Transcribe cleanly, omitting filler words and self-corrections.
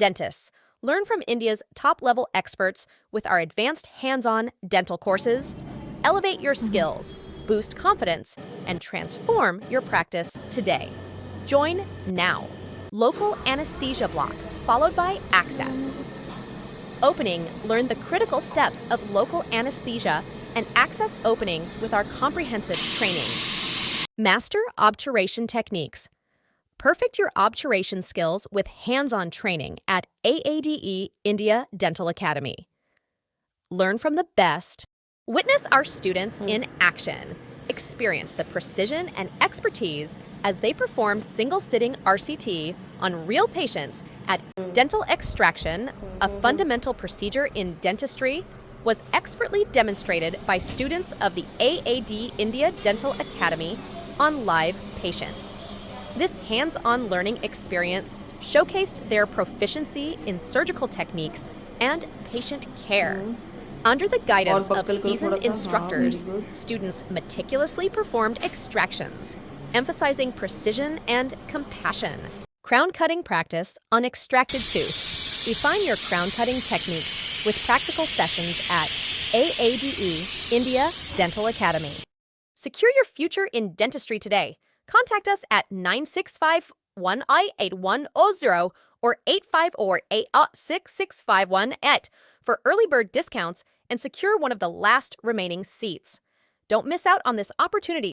Dentists, learn from India's top-level experts with our advanced hands-on dental courses. Elevate your skills, boost confidence, and transform your practice today. Join now. Local anesthesia block, followed by access. Opening, learn the critical steps of local anesthesia and access opening with our comprehensive training. Master obturation techniques. Perfect your obturation skills with hands-on training at AADE India Dental Academy. Learn from the best. Witness our students in action. Experience the precision and expertise as they perform single-sitting RCT on real patients at dental extraction, a fundamental procedure in dentistry, was expertly demonstrated by students of the AAD India Dental Academy on live patients. This hands-on learning experience showcased their proficiency in surgical techniques and patient care. Under the guidance of seasoned instructors, students meticulously performed extractions, emphasizing precision and compassion. Crown cutting practice on extracted tooth. Refine your crown cutting technique with practical sessions at AADE India Dental Academy. Secure your future in dentistry today. Contact us at 965-1I8100 or 854-86651 for early bird discounts and secure one of the last remaining seats. Don't miss out on this opportunity